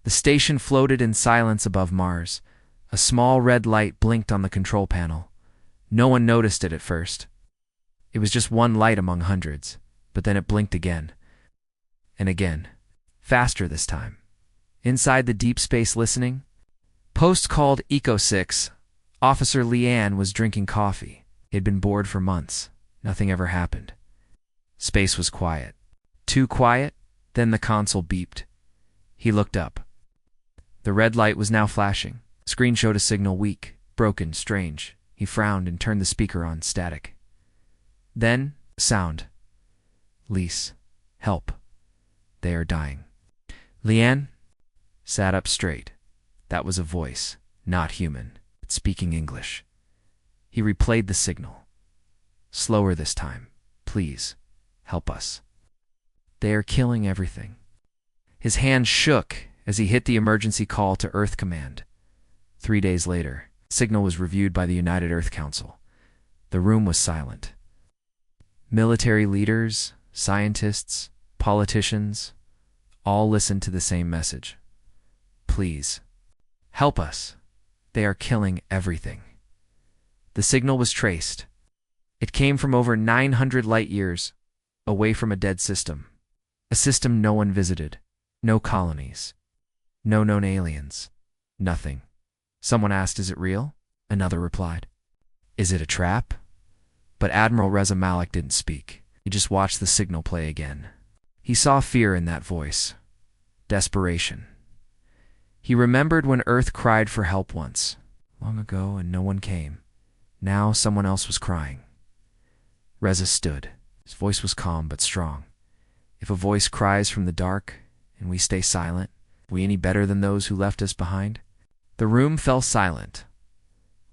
The station floated in silence above Mars. A small red light blinked on the control panel. No one noticed it at first. It was just one light among hundreds, but then it blinked again. And again. Faster this time. Inside the deep space listening, post called Eco 6, Officer Leanne was drinking coffee. He had been bored for months. Nothing ever happened. Space was quiet. Too quiet, then the console beeped. He looked up. The red light was now flashing. Screen showed a signal weak, broken, strange. He frowned and turned the speaker on, static. Then, sound. Lise, help. They are dying. Leanne sat up straight. That was a voice, not human, but speaking English. He replayed the signal. Slower this time. Please, help us. They are killing everything. His hand shook as he hit the emergency call to Earth Command. 3 days later, the signal was reviewed by the United Earth Council. The room was silent. Military leaders, scientists, politicians, all listened to the same message. Please, help us. They are killing everything. The signal was traced. It came from over 900 light years away from a dead system. A system no one visited. No colonies. No known aliens. Nothing. Someone asked, is it real? Another replied, is it a trap? But Admiral Reza Malik didn't speak. He just watched the signal play again. He saw fear in that voice. Desperation. He remembered when Earth cried for help once, long ago, and no one came. Now someone else was crying. Reza stood. His voice was calm but strong. If a voice cries from the dark, and we stay silent, are we any better than those who left us behind? The room fell silent,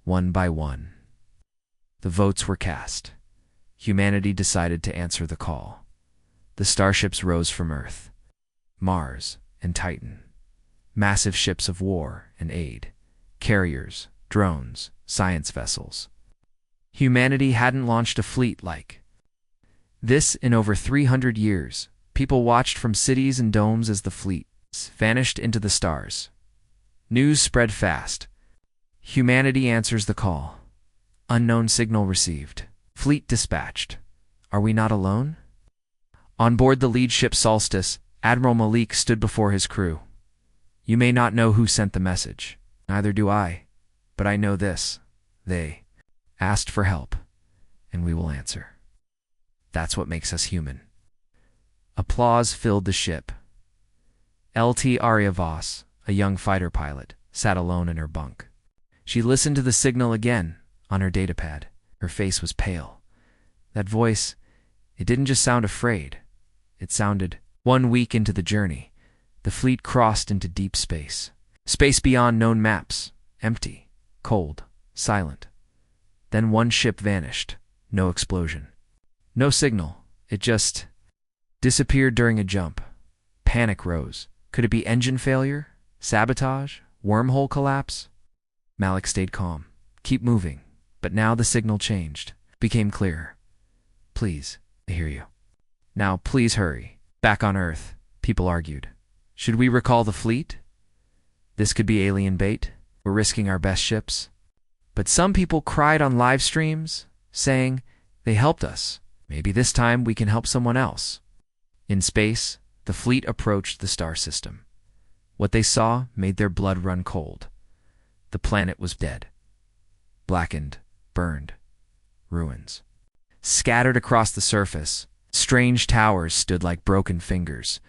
one by one. The votes were cast. Humanity decided to answer the call. The starships rose from Earth, Mars, and Titan. Massive ships of war and aid, carriers, drones, science vessels. Humanity hadn't launched a fleet like this in over 300 years. People watched from cities and domes as the fleets vanished into the stars. News spread fast. Humanity answers the call. Unknown signal received. Fleet dispatched. Are we not alone? On board the lead ship Solstice, Admiral Malik stood before his crew. You may not know who sent the message. Neither do I. But I know this. They asked for help, and we will answer. That's what makes us human. Applause filled the ship. Lt. Arya Voss, a young fighter pilot, sat alone in her bunk. She listened to the signal again on her datapad. Her face was pale. That voice, it didn't just sound afraid. It sounded 1 week into the journey. The fleet crossed into deep space. Space beyond known maps. Empty, cold, silent. Then one ship vanished. No explosion. No signal. It just disappeared during a jump. Panic rose. Could it be engine failure? Sabotage? Wormhole collapse? Malik stayed calm. Keep moving. But now the signal changed. Became clearer. Please, I hear you. Now, please hurry. Back on Earth, people argued. Should we recall the fleet? This could be alien bait. We're risking our best ships. But some people cried on live streams, saying, they helped us. Maybe this time we can help someone else. In space, the fleet approached the star system. What they saw made their blood run cold. The planet was dead. Blackened, burned, ruins. Scattered across the surface, strange towers stood like broken fingers.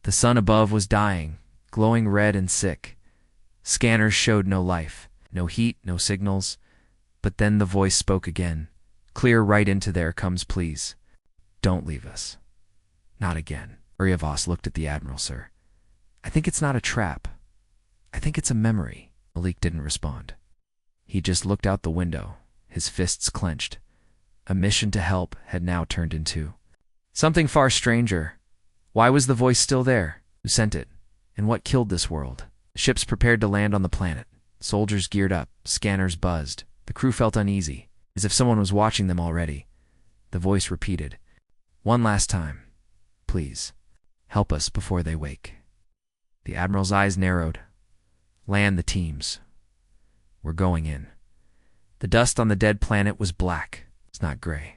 The sun above was dying, glowing red and sick. Scanners showed no life, no heat, no signals. But then the voice spoke again, clear right into their comes, please. Don't leave us. Not again. Arya Voss looked at the Admiral, sir. I think it's not a trap. I think it's a memory. Malik didn't respond. He just looked out the window, his fists clenched. A mission to help had now turned into something far stranger. Why was the voice still there? Who sent it? And what killed this world? Ships prepared to land on the planet. Soldiers geared up. Scanners buzzed. The crew felt uneasy, as if someone was watching them already. The voice repeated, one last time. Please, help us before they wake. The Admiral's eyes narrowed. Land the teams. We're going in. The dust on the dead planet was black. It's not gray,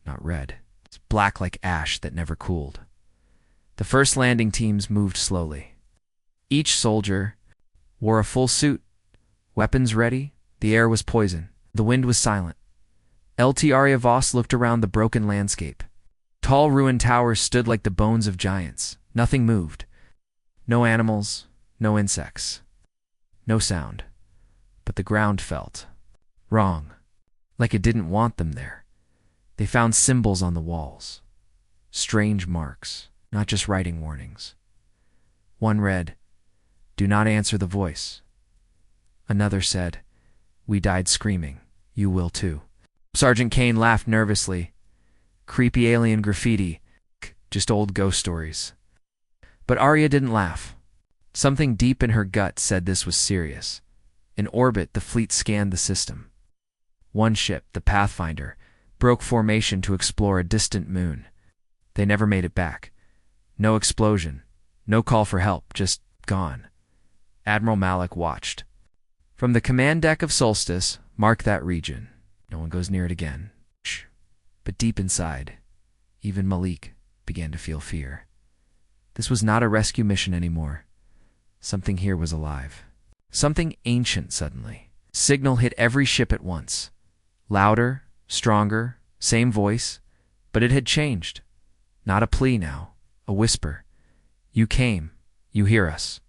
not red. It's black like ash that never cooled. The first landing teams moved slowly. Each soldier wore a full suit, weapons ready. The air was poison. The wind was silent. LT Arya Voss looked around the broken landscape. Tall ruined towers stood like the bones of giants. Nothing moved. No animals, no insects, no sound. But the ground felt wrong, like it didn't want them there. They found symbols on the walls. Strange marks, not just writing warnings. One read, "Do not answer the voice." Another said, "We died screaming. You will too." Sergeant Kane laughed nervously. Creepy alien graffiti, just old ghost stories. But Arya didn't laugh. Something deep in her gut said this was serious. In orbit, the fleet scanned the system. One ship, the Pathfinder, broke formation to explore a distant moon. They never made it back. No explosion, no call for help, just gone. Admiral Malik watched. From the command deck of Solstice, mark that region. No one goes near it again. Shh. But deep inside, even Malik began to feel fear. This was not a rescue mission anymore. Something here was alive. Something ancient suddenly. Signal hit every ship at once. Louder, stronger, same voice, but it had changed. Not a plea now, a whisper. You came. You hear us.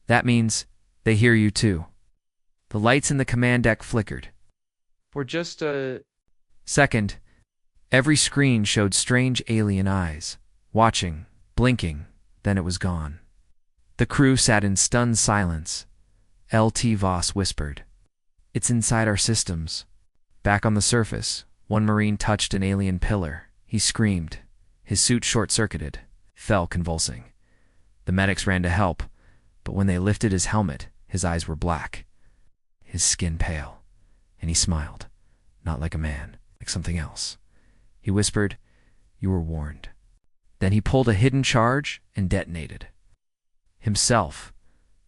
That means they hear you too. The lights in the command deck flickered. For just a second, every screen showed strange alien eyes, watching, blinking, then it was gone. The crew sat in stunned silence. LT Voss whispered, "It's inside our systems." Back on the surface, one Marine touched an alien pillar. He screamed. His suit short-circuited, fell convulsing. The medics ran to help, but when they lifted his helmet, his eyes were black, his skin pale, and he smiled, not like a man, like something else. He whispered, "You were warned." Then he pulled a hidden charge and detonated. Himself.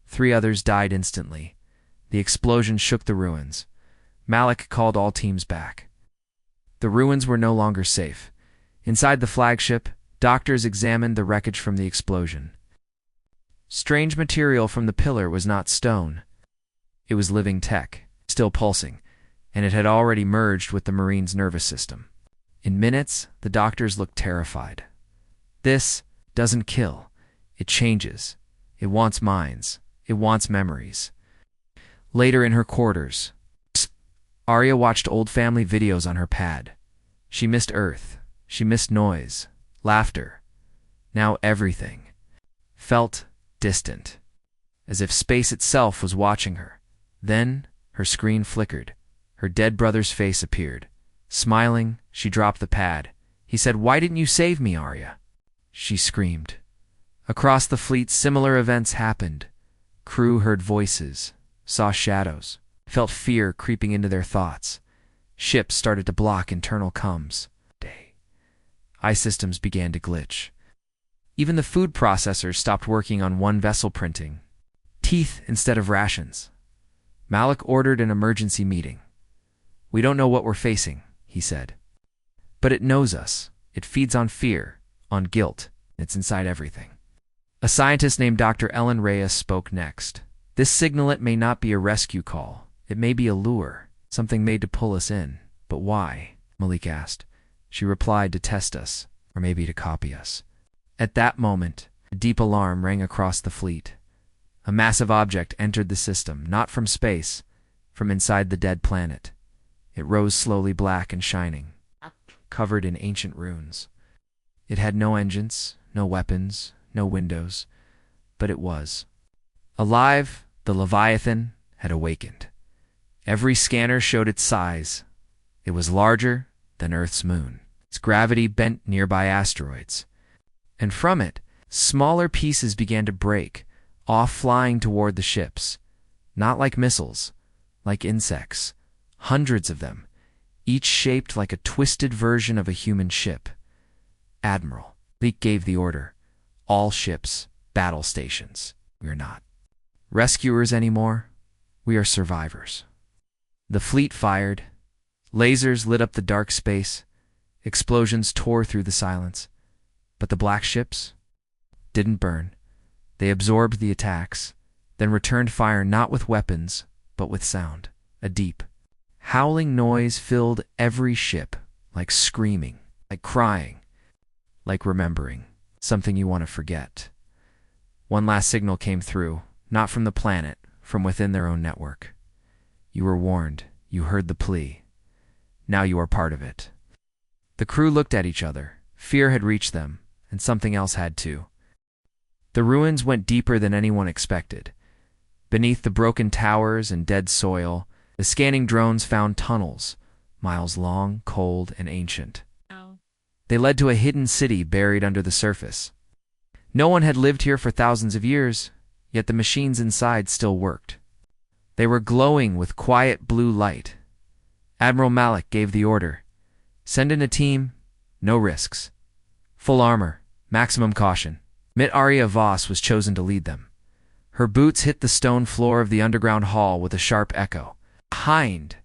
3 others died instantly. The explosion shook the ruins. Malik called all teams back. The ruins were no longer safe. Inside the flagship, doctors examined the wreckage from the explosion. Strange material from the pillar was not stone. It was living tech, still pulsing, and it had already merged with the Marine's nervous system. In minutes, the doctors looked terrified. This doesn't kill. It changes. It wants minds. It wants memories. Later in her quarters, Arya watched old family videos on her pad. She missed Earth. She missed noise, laughter. Now everything felt distant, as if space itself was watching her. Then her screen flickered. Her dead brother's face appeared. Smiling, she dropped the pad. He said, "Why didn't you save me, Arya?" She screamed. Across the fleet, similar events happened. Crew heard voices, saw shadows, felt fear creeping into their thoughts. Ships started to block internal comms. Eye systems began to glitch. Even the food processors stopped working on one vessel, printing teeth instead of rations. Malik ordered an emergency meeting. "We don't know what we're facing," he said. "But it knows us. It feeds on fear, on guilt. It's inside everything." A scientist named Dr. Ellen Reyes spoke next. "This signalet may not be a rescue call. It may be a lure, something made to pull us in. But why?" Malik asked. She replied, "To test us, or maybe to copy us." At that moment, a deep alarm rang across the fleet. A massive object entered the system, not from space, from inside the dead planet. It rose slowly, black and shining, covered in ancient runes. It had no engines, no weapons, no windows, but it was alive. The Leviathan had awakened. Every scanner showed its size. It was larger than Earth's moon. Its gravity bent nearby asteroids. And from it, smaller pieces began to break, off flying toward the ships. Not like missiles, like insects. Hundreds of them, each shaped like a twisted version of a human ship. "Admiral," Leak gave the order. "All ships, battle stations. We are not rescuers anymore. We are survivors. The fleet fired. Lasers lit up the dark space. Explosions tore through the silence. But the black ships didn't burn. They absorbed the attacks, then returned fire not with weapons, but with sound. A deep, howling noise filled every ship, like screaming, like crying, like remembering, something you want to forget. One last signal came through, not from the planet, from within their own network. You were warned. You heard the plea. Now you are part of it. The crew looked at each other. Fear had reached them, and something else had too. The ruins went deeper than anyone expected. Beneath the broken towers and dead soil, the scanning drones found tunnels, miles long, cold, and ancient. They led to a hidden city buried under the surface. No one had lived here for thousands of years, yet the machines inside still worked. They were glowing with quiet blue light. Admiral Malik gave the order. Send in a team, no risks. Full armor, maximum caution. Mit Arya Voss was chosen to lead them. Her boots hit the stone floor of the underground hall with a sharp echo. Behind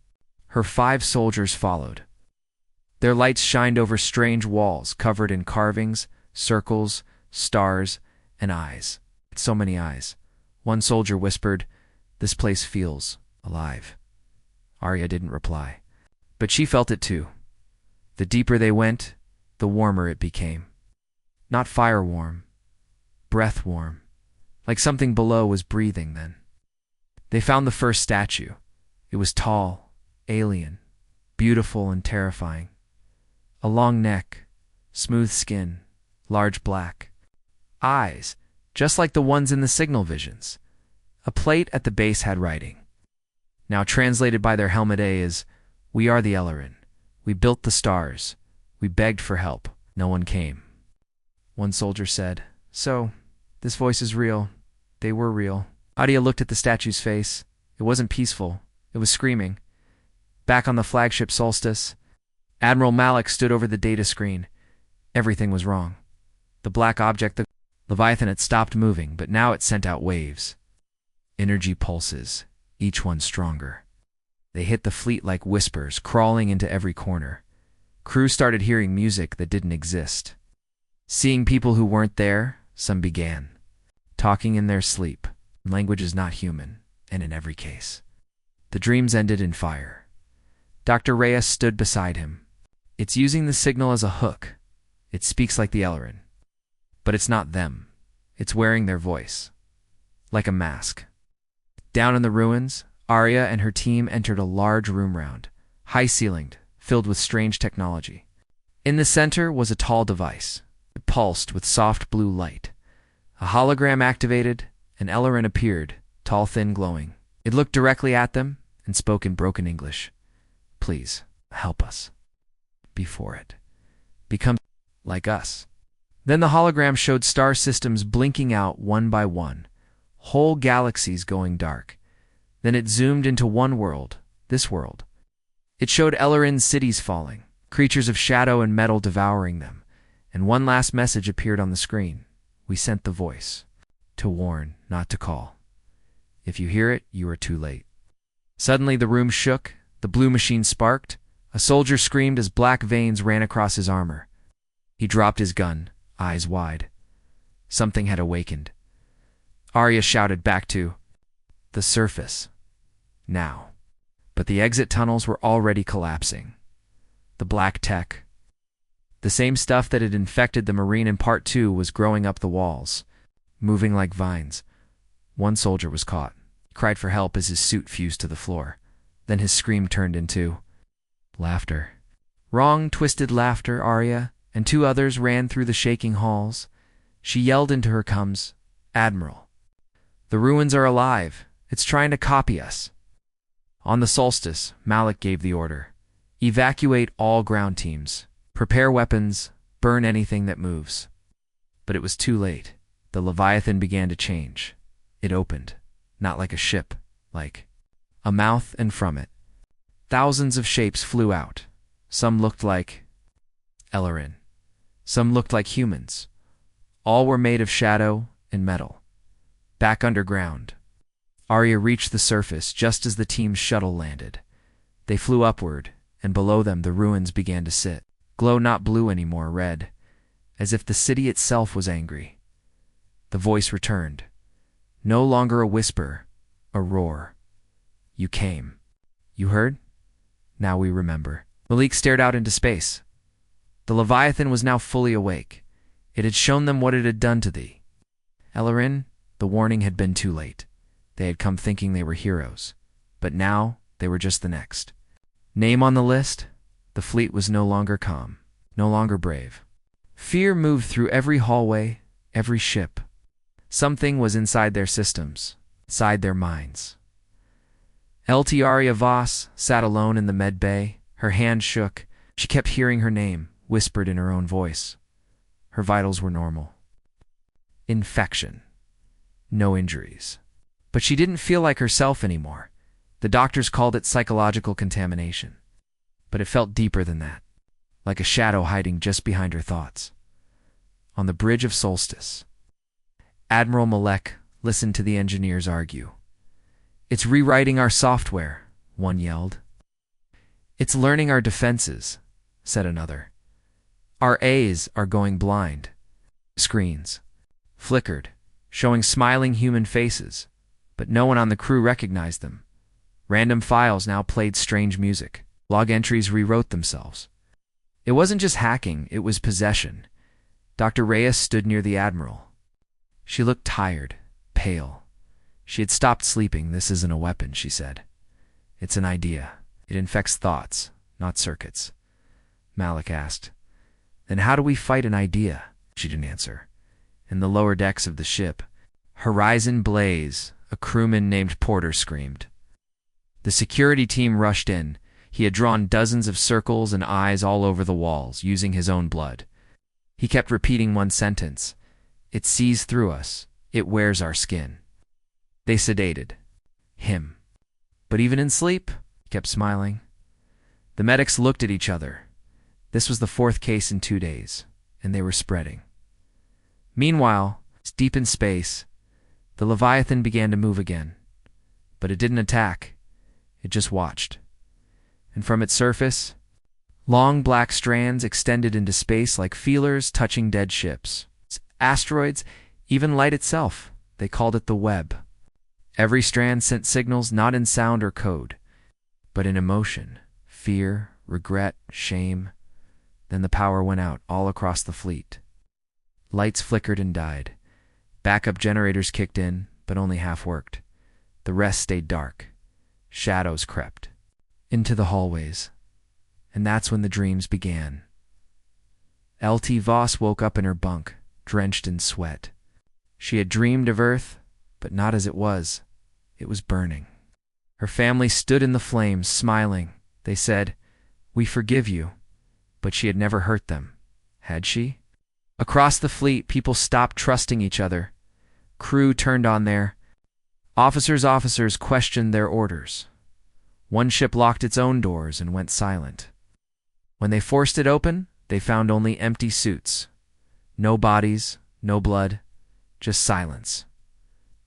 her 5 soldiers followed. Their lights shined over strange walls covered in carvings, circles, stars, and eyes. So many eyes. One soldier whispered, "This place feels alive." Arya didn't reply, but she felt it too. The deeper they went, the warmer it became. Not fire warm, breath warm, like something below was breathing then. They found the first statue. It was tall, alien, beautiful and terrifying. A long neck, smooth skin, large black eyes, just like the ones in the signal visions. A plate at the base had writing. Now translated by their helmet A is, "We are the Ellerin. We built the stars. We begged for help. No one came." One soldier said, "So, this voice is real. They were real." Adia looked at the statue's face. It wasn't peaceful. It was screaming. Back on the flagship Solstice, Admiral Malik stood over the data screen. Everything was wrong. The black object, the Leviathan, had stopped moving, but now it sent out waves. Energy pulses, each one stronger. They hit the fleet like whispers, crawling into every corner. Crew started hearing music that didn't exist. Seeing people who weren't there, some began. Talking in their sleep, languages not human, and in every case. The dreams ended in fire. Dr. Reyes stood beside him. It's using the signal as a hook. It speaks like the Ellerin. But it's not them. It's wearing their voice. Like a mask. Down in the ruins, Arya and her team entered a large room round, high-ceilinged, filled with strange technology. In the center was a tall device. It pulsed with soft blue light. A hologram activated, an Ellerin appeared, tall, thin, glowing. It looked directly at them and spoke in broken English. "Please, help us. Before it becomes like us." Then the hologram showed star systems blinking out one by one, whole galaxies going dark. Then it zoomed into one world, this world. It showed Ellerin's cities falling, creatures of shadow and metal devouring them, and one last message appeared on the screen. "We sent the voice. To warn, not to call. If you hear it, you are too late." Suddenly the room shook, the blue machine sparked. A soldier screamed as black veins ran across his armor. He dropped his gun, eyes wide. Something had awakened. Arya shouted back to the surface. Now. But the exit tunnels were already collapsing. The black tech, the same stuff that had infected the Marine in Part 2, was growing up the walls, moving like vines. One soldier was caught. He cried for help as his suit fused to the floor. Then his scream turned into laughter. Wrong, twisted laughter, Arya, and 2 others ran through the shaking halls. She yelled into her coms, "Admiral, the ruins are alive. It's trying to copy us." On the Solstice, Malik gave the order. "Evacuate all ground teams. Prepare weapons. Burn anything that moves." But it was too late. The Leviathan began to change. It opened, not like a ship, like a mouth, and from it, thousands of shapes flew out. Some looked like Ellerin. Some looked like humans. All were made of shadow and metal. back underground. Arya reached the surface just as the team's shuttle landed. They flew upward, and below them the ruins began to sit, glow not blue anymore, red, as if the city itself was angry. The voice returned. No longer a whisper, a roar. You came. You heard? Now we remember. Malik stared out into space. The Leviathan was now fully awake. It had shown them what it had done to thee. Ellerin, the warning had been too late. They had come thinking they were heroes, but now they were just the next. Name on the list? The fleet was no longer calm, no longer brave. Fear moved through every hallway, every ship. Something was inside their systems, inside their minds. LT Arya Voss sat alone in the med bay. Her hand shook. She kept hearing her name, whispered in her own voice. Her vitals were normal. Infection. No injuries. But she didn't feel like herself anymore. The doctors called it psychological contamination. But it felt deeper than that, like a shadow hiding just behind her thoughts. On the bridge of Solstice, Admiral Malek listened to the engineers argue. It's rewriting our software, one yelled. It's learning our defenses, said another. Our A's are going blind. Screens flickered, showing smiling human faces, but no one on the crew recognized them. Random files now played strange music. Log entries rewrote themselves. It wasn't just hacking, it was possession. Dr. Reyes stood near the Admiral. She looked tired, pale. She had stopped sleeping. This isn't a weapon, she said. It's an idea. It infects thoughts, not circuits. Malik asked. Then how do we fight an idea? She didn't answer. In the lower decks of the ship, Horizon Blaze, a crewman named Porter screamed. The security team rushed in. He had drawn dozens of circles and eyes all over the walls, using his own blood. He kept repeating one sentence. It sees through us. It wears our skin. They sedated him. But even in sleep, he kept smiling. The medics looked at each other. This was the fourth case in 2 days, and they were spreading. Meanwhile, deep in space, the Leviathan began to move again. But it didn't attack. It just watched. And from its surface, long black strands extended into space like feelers touching dead ships. Asteroids, even light itself. They called it the web. Every strand sent signals not in sound or code, but in emotion, fear, regret, shame. Then the power went out all across the fleet. Lights flickered and died. Backup generators kicked in, but only half worked. The rest stayed dark. Shadows crept into the hallways. And that's when the dreams began. LT Voss woke up in her bunk, drenched in sweat. She had dreamed of Earth, but not as it was. It was burning. Her family stood in the flames, smiling. They said, "We forgive you." But she had never hurt them. Had she? Across the fleet, people stopped trusting each other. Crew turned on their officers questioned their orders. One ship locked its own doors and went silent. When they forced it open, they found only empty suits. No bodies, no blood, just silence.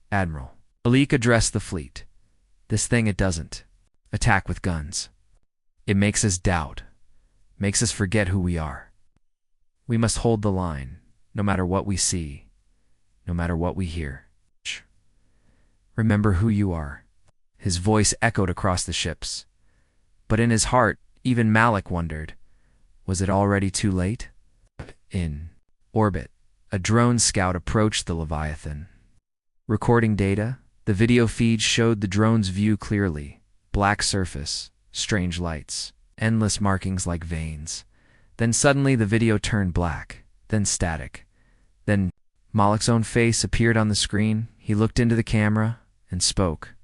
Admiral Malik addressed the fleet. This thing, it doesn't attack with guns. It makes us doubt, makes us forget who we are. We must hold the line, no matter what we see, no matter what we hear. Remember who you are. His voice echoed across the ships. But in his heart, even Malik wondered, was it already too late? In orbit, a drone scout approached the Leviathan. Recording data, the video feed showed the drone's view clearly. Black surface, strange lights, endless markings like veins. Then suddenly the video turned black, then static. Then Malik's own face appeared on the screen. He looked into the camera and spoke.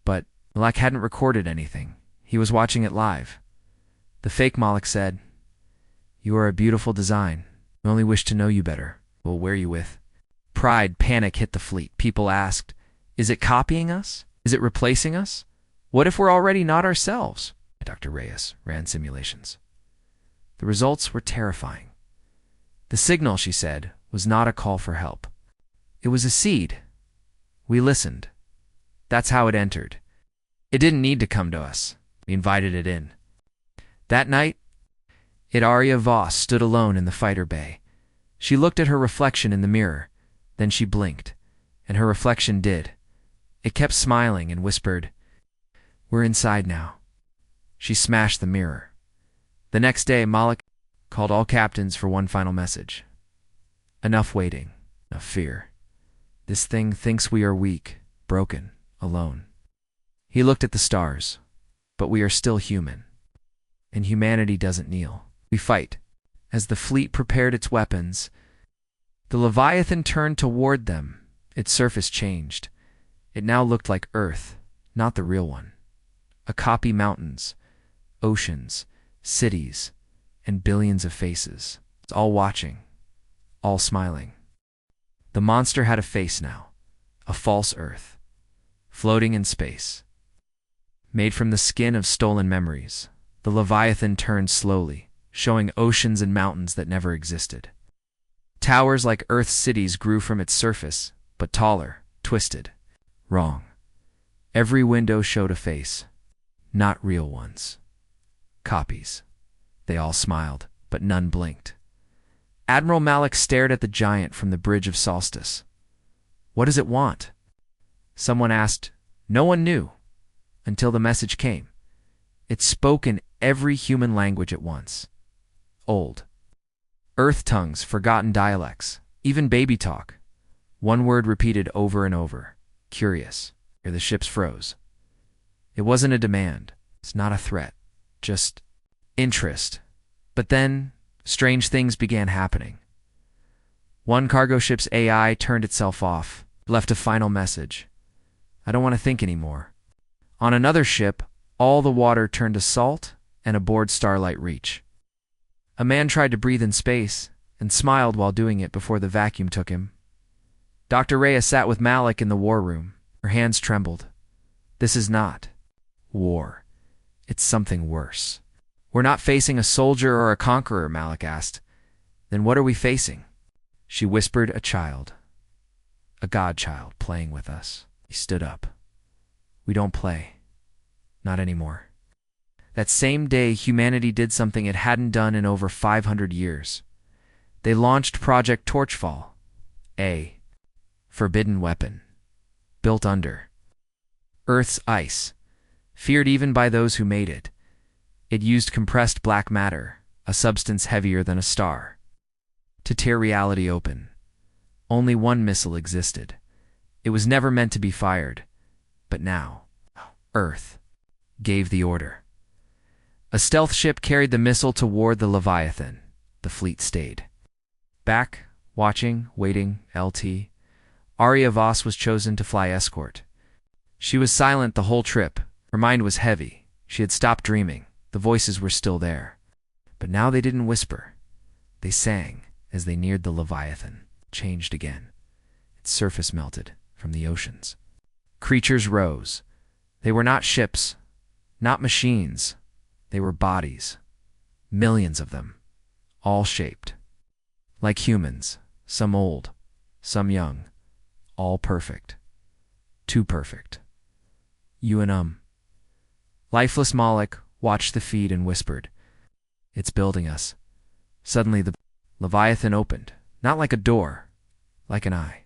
But Malik hadn't recorded anything. He was watching it live. The fake Malik said, "You are a beautiful design. We only wish to know you better. We'll wear you with." Pride, panic hit the fleet. People asked, is it copying us? Is it replacing us? What if we're already not ourselves? Dr. Reyes ran simulations. The results were terrifying. The signal, she said, was not a call for help. It was a seed, We listened. That's how it entered. It didn't need to come to us. We invited it in. That night, Aria Voss stood alone in the fighter bay. She looked at her reflection in the mirror. Then she blinked, and her reflection did. It kept smiling and whispered, "We're inside now." She smashed the mirror. The next day, Malik called all captains for one final message. Enough waiting, enough fear. This thing thinks we are weak, broken, alone. He looked at the stars, but we are still human. And humanity doesn't kneel. We fight. As the fleet prepared its weapons, the Leviathan turned toward them. Its surface changed. It now looked like Earth, not the real one. A copy: mountains, oceans, cities, and billions of faces. It's all watching, all smiling. The monster had a face now, a false Earth, floating in space. Made from the skin of stolen memories, the Leviathan turned slowly, showing oceans and mountains that never existed. Towers like Earth's cities grew from its surface, but taller, twisted, wrong. Every window showed a face, not real ones. Copies. They all smiled, but none blinked. Admiral Malik stared at the giant from the bridge of Solstice. What does it want? Someone asked. No one knew, until the message came. It spoke in every human language at once. Old. Earth tongues, forgotten dialects, even baby talk. One word repeated over and over. Curious. Or the ships froze. It wasn't a demand. It's not a threat. Just interest. But then, strange things began happening. One cargo ship's AI turned itself off, left a final message. I don't want to think anymore. On another ship, all the water turned to salt, and aboard Starlight Reach. A man tried to breathe in space, and smiled while doing it before the vacuum took him. Dr. Rhea sat with Malik in the war room. Her hands trembled. This is not war. It's something worse. We're not facing a soldier or a conqueror, Malik asked. Then what are we facing? She whispered, a child. A godchild playing with us. He stood up. We don't play. Not anymore. That same day, humanity did something it hadn't done in over 500 years. They launched Project Torchfall, a forbidden weapon, built under Earth's ice, feared even by those who made it. It used compressed black matter, a substance heavier than a star, to tear reality open. Only one missile existed. It was never meant to be fired, but now, Earth gave the order. A stealth ship carried the missile toward the Leviathan. The fleet stayed. Back, watching, waiting, LT. Aria Voss was chosen to fly escort. She was silent the whole trip. Her mind was heavy. She had stopped dreaming. The voices were still there. But now they didn't whisper. They sang as they neared the Leviathan. Changed again. Its surface melted from the oceans. Creatures rose. They were not ships, not machines. They were bodies. Millions of them. All shaped. Like humans. Some old, some young. All perfect. Too perfect. You and Lifeless Malik watched the feed and whispered, "It's building us." Suddenly the Leviathan opened, not like a door, like an eye.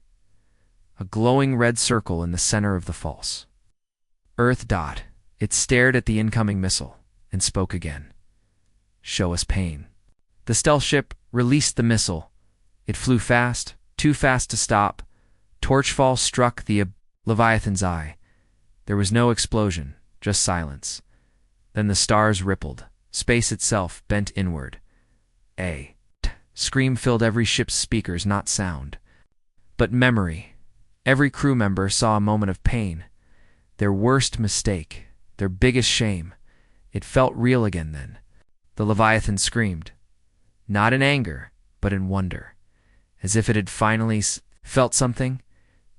A glowing red circle in the center of the false Earth dot. It stared at the incoming missile and spoke again. "Show us pain." The stealth ship released the missile. It flew fast, too fast to stop. Torchfall struck the Leviathan's eye. There was no explosion, just silence. Then the stars rippled. Space itself bent inward. A scream filled every ship's speakers, not sound, but memory. Every crew member saw a moment of pain. Their worst mistake, their biggest shame. It felt real again then. The Leviathan screamed. Not in anger, but in wonder. As if it had finally felt something.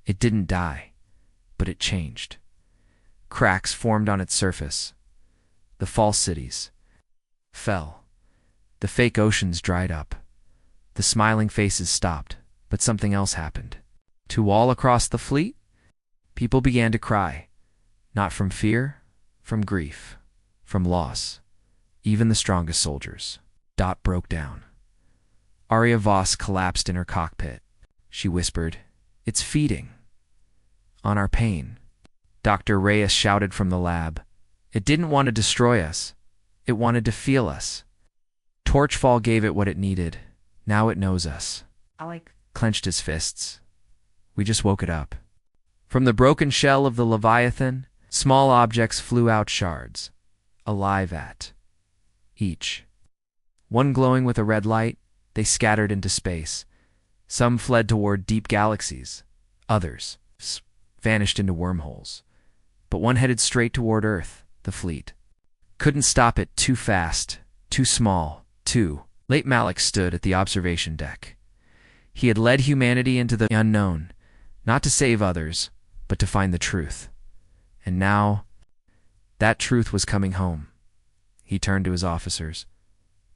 It didn't die, but it changed. Cracks formed on its surface. The false cities fell. The fake oceans dried up. The smiling faces stopped, but something else happened. To all across the fleet, People began to cry, not from fear, from grief, from loss. Even the strongest soldiers. Dot broke down. Arya Voss collapsed in her cockpit. She whispered, "It's feeding. On our pain." Dr. Reyes shouted from the lab, "It didn't want to destroy us. It wanted to feel us." Torchfall gave it what it needed. Now it knows us. Alec clenched his fists. We just woke it up. From the broken shell of the Leviathan, small objects flew out, shards, alive at each. One glowing with a red light, they scattered into space. Some fled toward deep galaxies. Others vanished into wormholes. But one headed straight toward Earth, the fleet. Couldn't stop it, too fast, too small, too late. Malik stood at the observation deck. He had led humanity into the unknown, not to save others, but to find the truth. And now, that truth was coming home. He turned to his officers.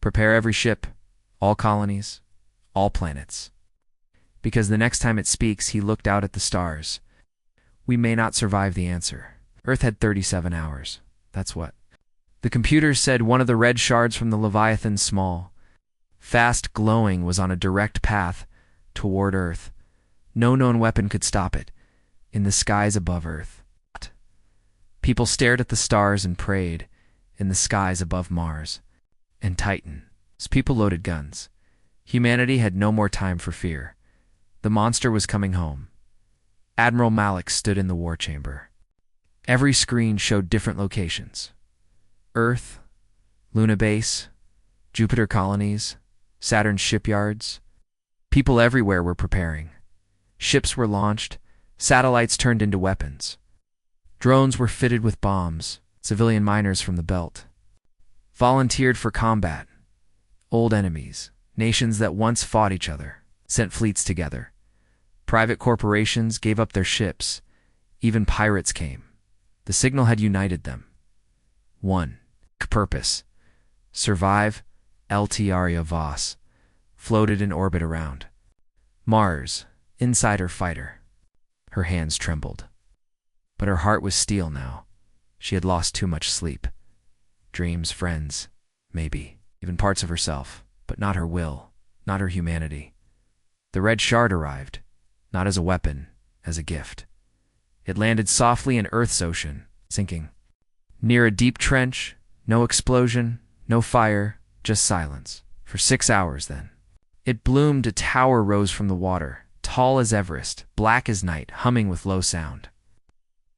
Prepare every ship, all colonies, all planets. Because the next time it speaks, he looked out at the stars. We may not survive the answer. Earth had 37 hours. That's what. The computers said one of the red shards from the Leviathan, small, fast glowing, was on a direct path toward Earth. No known weapon could stop it. In the skies above Earth. People stared at the stars and prayed. In the skies above Mars and Titan. As people loaded guns. Humanity had no more time for fear. The monster was coming home. Admiral Malik stood in the war chamber. Every screen showed different locations. Earth, Luna Base, Jupiter colonies, Saturn shipyards. People everywhere were preparing. Ships were launched, satellites turned into weapons. Drones were fitted with bombs, civilian miners from the belt. Volunteered for combat. Old enemies, nations that once fought each other, sent fleets together. Private corporations gave up their ships. Even pirates came. The signal had united them. One purpose. Survive. LT Arya Voss floated in orbit around Mars, insider fighter. Her hands trembled. But her heart was steel now. She had lost too much sleep. Dreams, friends, maybe, even parts of herself, but not her will, not her humanity. The red shard arrived, not as a weapon, as a gift. It landed softly in Earth's ocean, sinking. Near a deep trench, no explosion, no fire, just silence. For 6 hours then. It bloomed. A tower rose from the water, tall as Everest, black as night, humming with low sound.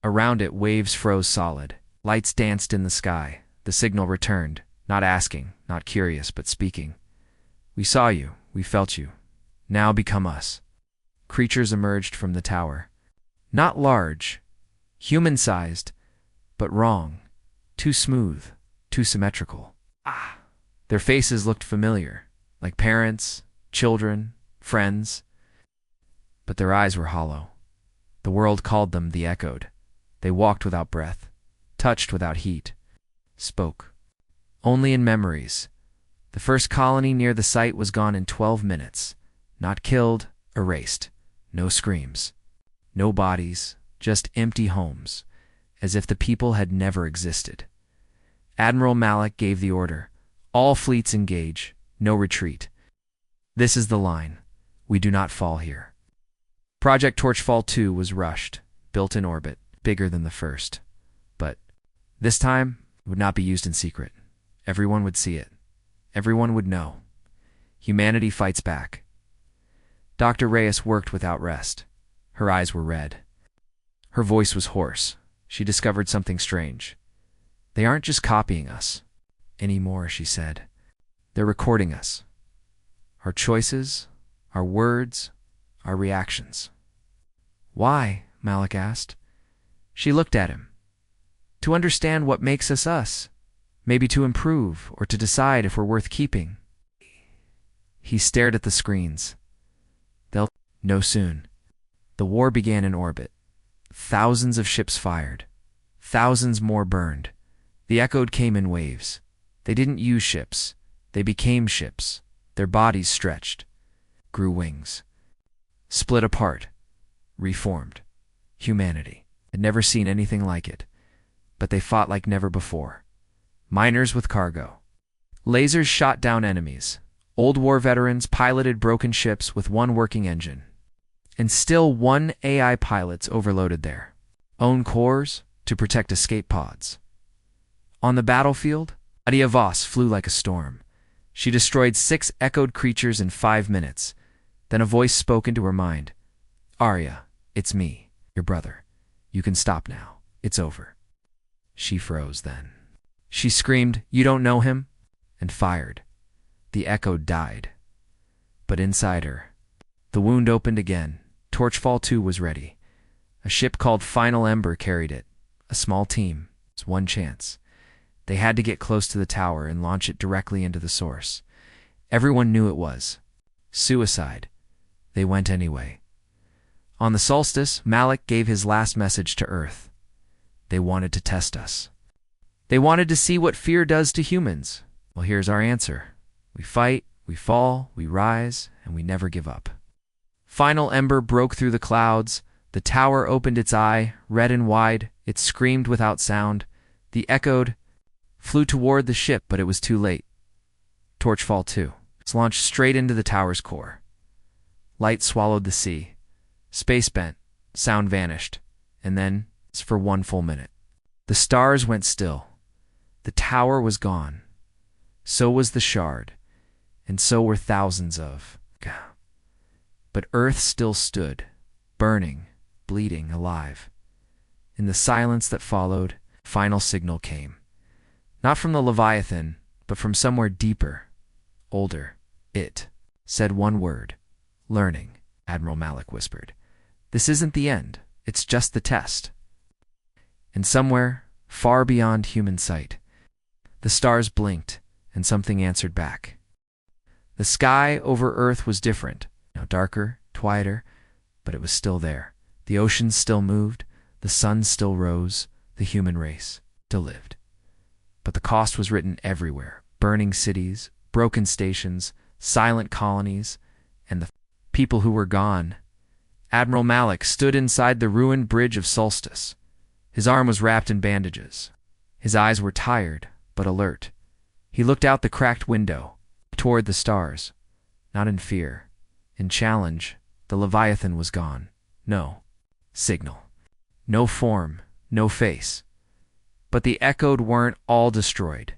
Around it, waves froze solid. Lights danced in the sky. The signal returned, not asking, not curious, but speaking. We saw you. We felt you. Now become us. Creatures emerged from the tower. Not large, human-sized, but wrong. Too smooth, too symmetrical. Their faces looked familiar, like parents, children, friends. But their eyes were hollow. The world called them the Echoed. They walked without breath, touched without heat, spoke only in memories. The first colony near the site was gone in 12 minutes. Not killed, erased. No screams. No bodies, just empty homes, as if the people had never existed. Admiral Malik gave the order. All fleets engage, no retreat. This is the line. We do not fall here. Project Torchfall 2 was rushed, built in orbit, bigger than the first. But this time, it would not be used in secret. Everyone would see it. Everyone would know. Humanity fights back. Dr. Reyes worked without rest. Her eyes were red. Her voice was hoarse. She discovered something strange. They aren't just copying us anymore, she said. They're recording us. Our choices, our words, our reactions. Why? Malik asked. She looked at him. To understand what makes us us. Maybe to improve or to decide if we're worth keeping. He stared at the screens. They'll know soon. The war began in orbit. Thousands of ships fired. Thousands more burned. The Echoed came in waves. They didn't use ships. They became ships. Their bodies stretched, grew wings, split apart, reformed. Humanity. had never seen anything like it, but they fought like never before. Miners with cargo. Lasers shot down enemies. Old war veterans piloted broken ships with one working engine. And still one AI pilots overloaded their own cores to protect escape pods. On the battlefield, Adia Voss flew like a storm. She destroyed 6 echoed creatures in 5 minutes. Then a voice spoke into her mind. Arya, it's me, your brother. You can stop now. It's over. She froze then. She screamed, you don't know him? And fired. The echo died. But inside her, the wound opened again. Torchfall 2 was ready. A ship called Final Ember carried it. A small team. It's one chance. They had to get close to the tower and launch it directly into the source. Everyone knew it was suicide. They went anyway. On the solstice, Malik gave his last message to Earth. They wanted to test us. They wanted to see what fear does to humans. Well, here's our answer. We fight, we fall, we rise, and we never give up. Final Ember broke through the clouds. The tower opened its eye, red and wide. It screamed without sound. The echoed flew toward the ship, but it was too late. Torchfall 2. It's launched straight into the tower's core. Light swallowed the sea. Space bent. Sound vanished. And then, for 1 full minute. The stars went still. The tower was gone. So was the shard. And so were thousands of. But Earth still stood, burning, bleeding, alive. In the silence that followed, final signal came. Not from the Leviathan, but from somewhere deeper, older. It said one word. Learning, Admiral Malik whispered. This isn't the end. It's just the test. And somewhere, far beyond human sight, the stars blinked, and something answered back. The sky over Earth was different, now darker, quieter, but it was still there. The oceans still moved, the sun still rose, the human race still lived. But the cost was written everywhere. Burning cities, broken stations, silent colonies, and the people who were gone. Admiral Malik stood inside the ruined bridge of Solstice. His arm was wrapped in bandages. His eyes were tired, but alert. He looked out the cracked window, toward the stars. Not in fear. In challenge, the Leviathan was gone. No signal. No form, no face. But the echoed weren't all destroyed.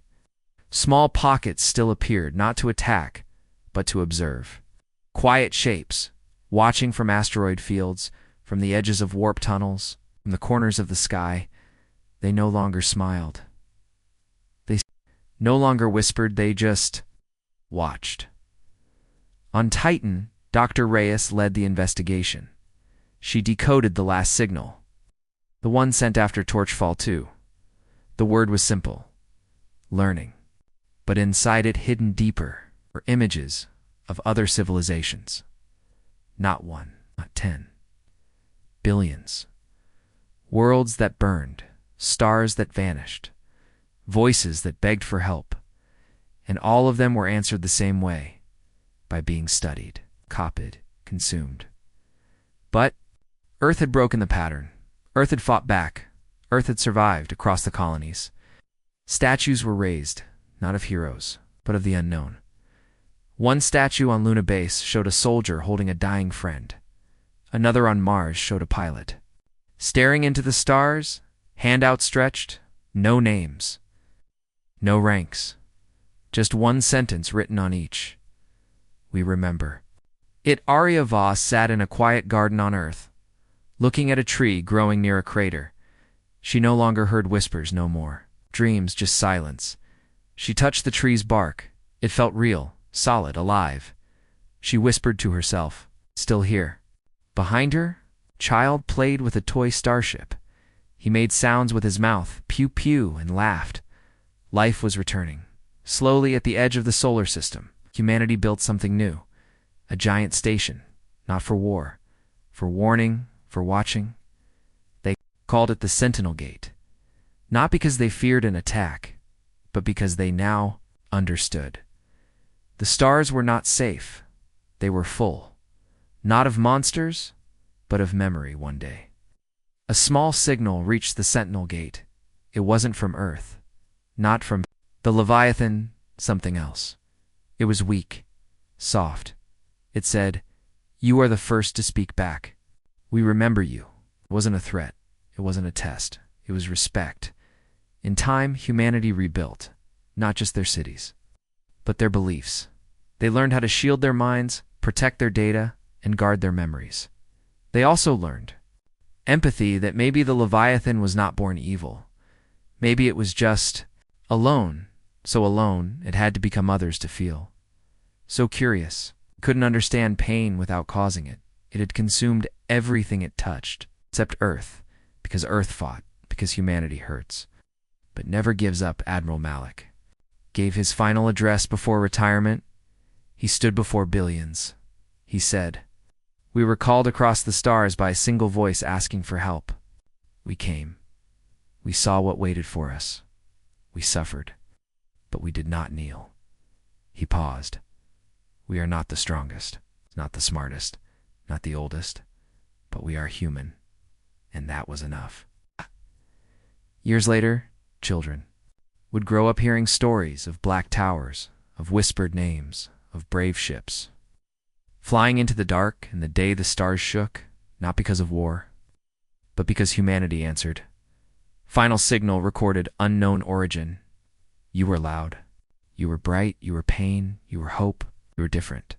Small pockets still appeared, not to attack, but to observe. Quiet shapes, watching from asteroid fields, from the edges of warp tunnels, from the corners of the sky. They no longer smiled. They no longer whispered, they just watched. On Titan, Dr. Reyes led the investigation. She decoded the last signal, the one sent after Torchfall 2. The word was simple. Learning. But inside it, hidden deeper, were images of other civilizations. Not 1, not 10. Billions. Worlds that burned, stars that vanished, voices that begged for help. And all of them were answered the same way, by being studied, copied, consumed. But Earth had broken the pattern. Earth had fought back. Earth had survived across the colonies. Statues were raised, not of heroes, but of the unknown. One statue on Luna Base showed a soldier holding a dying friend. Another on Mars showed a pilot. Staring into the stars, hand outstretched, no names, no ranks. Just one sentence written on each. We remember. Arya Voss sat in a quiet garden on Earth, looking at a tree growing near a crater. She no longer heard whispers, no more dreams, just silence. She touched the tree's bark. It felt real, solid, alive. She whispered to herself, still here. Behind her, Child played with a toy starship. He made sounds with his mouth, pew-pew, and laughed. Life was returning. Slowly at the edge of the solar system, humanity built something new. A giant station, not for war, for warning, for watching. They called it the Sentinel Gate. Not because they feared an attack, but because they now understood. The stars were not safe. They were full. Not of monsters, but of memory one day. A small signal reached the Sentinel Gate. It wasn't from Earth. Not from the Leviathan, something else. It was weak, soft. It said, "You are the first to speak back. We remember you." It wasn't a threat. It wasn't a test. It was respect. In time, humanity rebuilt, not just their cities, but their beliefs. They learned how to shield their minds, protect their data, and guard their memories. They also learned empathy, that maybe the Leviathan was not born evil. Maybe it was just alone, so alone it had to become others to feel. So curious, couldn't understand pain without causing it. It had consumed everything it touched, except Earth, because Earth fought, because humanity hurts. But never gives up. Admiral Malik gave his final address before retirement. He stood before billions. He said, "We were called across the stars by a single voice asking for help. We came. We saw what waited for us. We suffered, but we did not kneel." He paused. "We are not the strongest, not the smartest, not the oldest, but we are human, and that was enough." Years later, children would grow up hearing stories of black towers, of whispered names, of brave ships, flying into the dark and the day the stars shook, not because of war, but because humanity answered. Final signal recorded unknown origin. You were loud. You were bright. You were pain. You were hope. You were different.